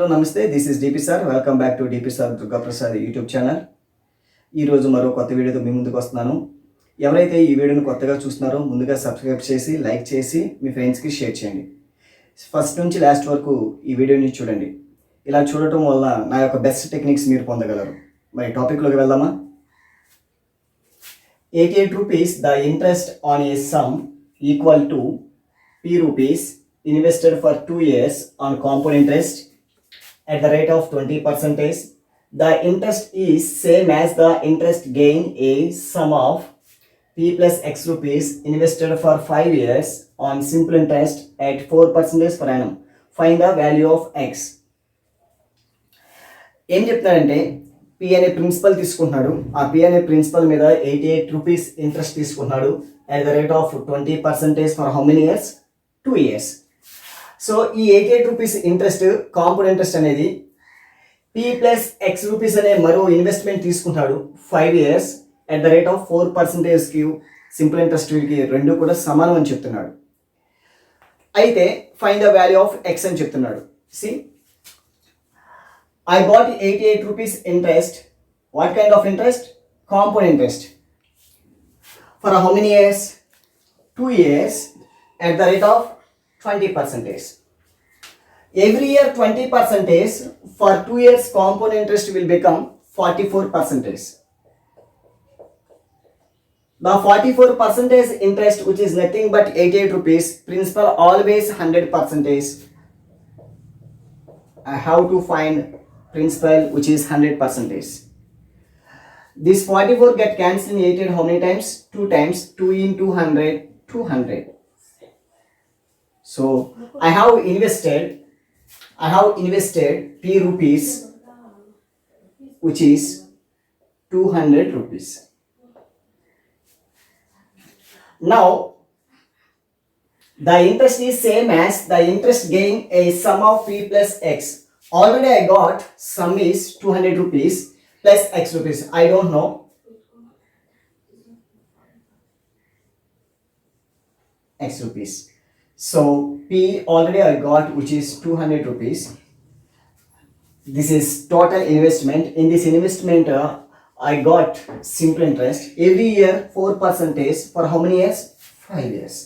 Hello నమస్తే, this is DP sir. Welcome back to DP sir Durga Prasad YouTube channel. ఈరోజు మరో కొత్త వీడియోతో మీ ముందుకు వస్తున్నాను. ఎవరైతే ఈ వీడియోని కొత్తగా చూస్తున్నారో ముందుగా సబ్స్క్రైబ్ చేసి లైక్ చేసి మీ ఫ్రెండ్స్కి షేర్ చేయండి. ఫస్ట్ నుంచి లాస్ట్ వరకు ఈ వీడియోని చూడండి. ఇలా చూడటం వల్ల నా యొక్క బెస్ట్ టెక్నిక్స్ మీరు పొందగలరు. మరి టాపిక్లోకి వెళ్దామా? 88 rupees the interest on a sum equal to P rupees invested for 2 years on compound interest at the rate of 20%. The interest is same as the interest gain a sum of P plus X rupees invested for 5 years on simple interest at 4% per annum. Find the value of X. ఏం చెప్తున్నారంటే P అనే principal తీసుకుంటున్నాడు. ఆ P అనే principal మీద 88 rupees interest తీసుకుంటున్నాడు at the rate of 20% for how many years? 2 years. So ఈ 88 rupees interest compound interest అనేది పి ప్లస్ ఎక్స్ రూపీస్ అనే మరో ఇన్వెస్ట్మెంట్ తీసుకుంటాడు 5 years at the rate of 4%కి సింపుల్ ఇంట్రెస్ట్కి రెండు కూడా సమానం అని చెప్తున్నాడు. అయితే find the value of x అని చెప్తున్నాడు. See, I got 88 rupees interest. What kind of interest? Compound interest. For how many years? 2 years at the rate of 20%. Every year 20%, for 2 years compound interest will become 44%. The 44% interest, which is nothing but 88 rupees, principal always 100%. I have to find principal which is 100%. This 44 get cancelled in 88 how many times? 2 times. 2 into 100, 200. So I have invested P rupees which is 200 rupees. Now the interest is same as the interest gain a sum of P plus X. Already I got sum is 200 rupees plus X rupees. I don't know. X rupees. So P already I got which is 200 rupees. This is total investment. In this investment I got simple interest. Every year 4% for how many years? 5 years.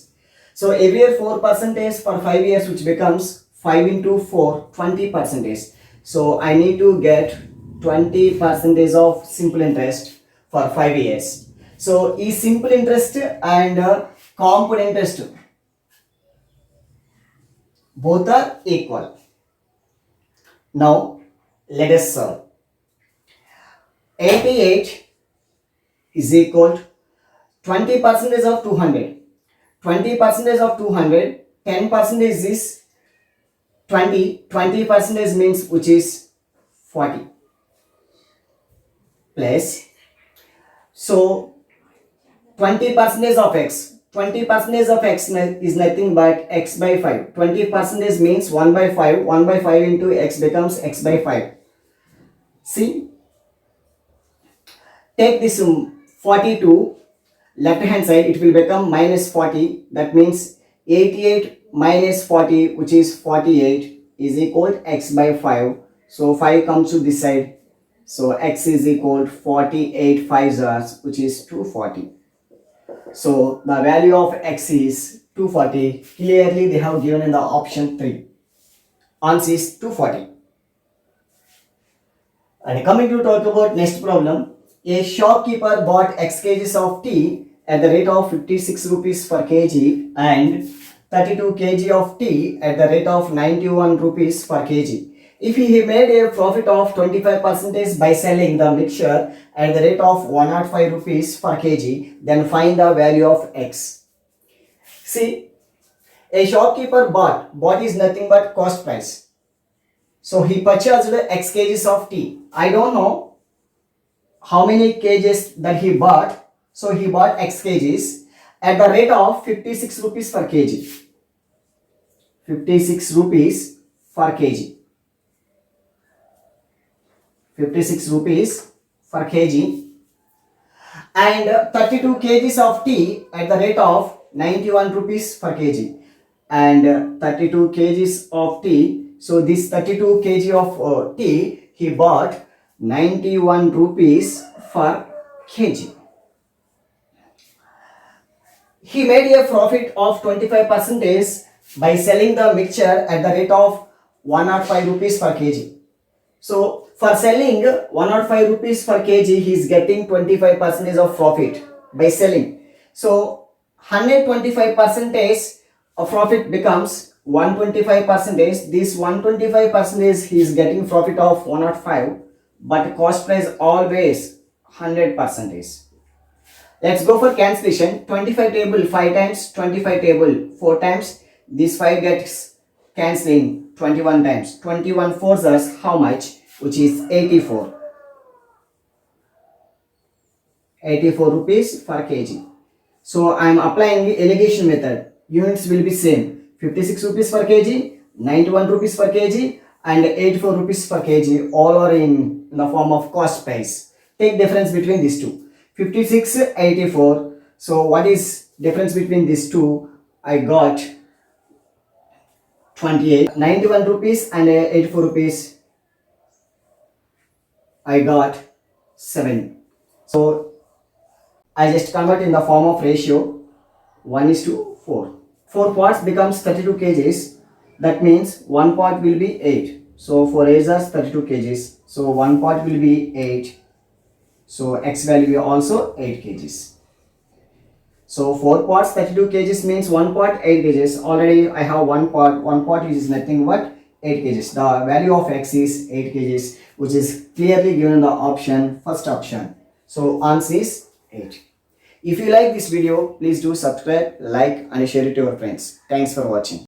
So every year 4% for 5 years, which becomes 5 into 4, 20%. So I need to get 20% of simple interest for 5 years. So is simple interest and compound interest both are equal. Now let us solve. 88 is equal to 20% of 200. 20% of 200, 10% is 20% means which is 40 plus, so 20% of x, 20% of x is nothing but x by 5. 20% means 1 by 5, 1 by 5 into x becomes x by 5. See, take this 42 left hand side, it will become minus 40. That means 88 minus 40, which is 48, is equal to x by 5. So 5 comes to this side. So x is equal to 48 5s, which is 240. So the value of x is 240. Clearly they have given in the option 3. Answer is 240. And coming to talk about next problem. A shopkeeper bought x kgs of tea at the rate of 56 rupees per kg and 32 kg of tea at the rate of 91 rupees per kg. If he made a profit of 25% by selling the mixture at the rate of 105 rupees per kg, then find the value of x. See, a shopkeeper bought is nothing but cost price. So he purchased x kgs of tea. I don't know how many kgs that he bought. So he bought x kgs at the rate of 56 rupees per kg. 56 rupees per kg. 56 rupees per kg. And 32 kgs of tea at the rate of 91 rupees per kg. And 32 kgs of tea So this 32 kg of tea he bought 91 rupees per kg. He made a profit of 25% by selling the mixture at the rate of 105 rupees per kg. So for selling 105 rupees per kg, he is getting 25% of profit by selling. So 125% of profit becomes 125%. This 125% he is getting profit of 105, but cost price always 100%. Let's go for cancellation. 25 table 5 times, 25 table 4 times. This 5 gets cancelling 21 times. 21 fours us how much? Which is 84. 84 rupees per kg. So I am applying the allocation method. Units will be same. 56 rupees per kg, 91 rupees per kg and 84 rupees per kg. All are in the form of cost price. Take difference between these two. 56, 84. So what is difference between these two? I got 28. 91 rupees and 84 rupees. I got 7. So I just convert in the form of ratio 1:4. 4 parts becomes 32 kgs. That means 1 part will be 8. So 4 8s are 32 kgs. So 1 part will be 8. So X value also 8 kgs. So 4 parts 32 kgs means 1 part 8 kgs. Already I have 1 part. 1 part is nothing but 8 kgs. The value of X is 8 kgs, which is clearly given in the option, first option. So answer is 8. If you like this video, please do subscribe, like and share it to your friends. Thanks for watching.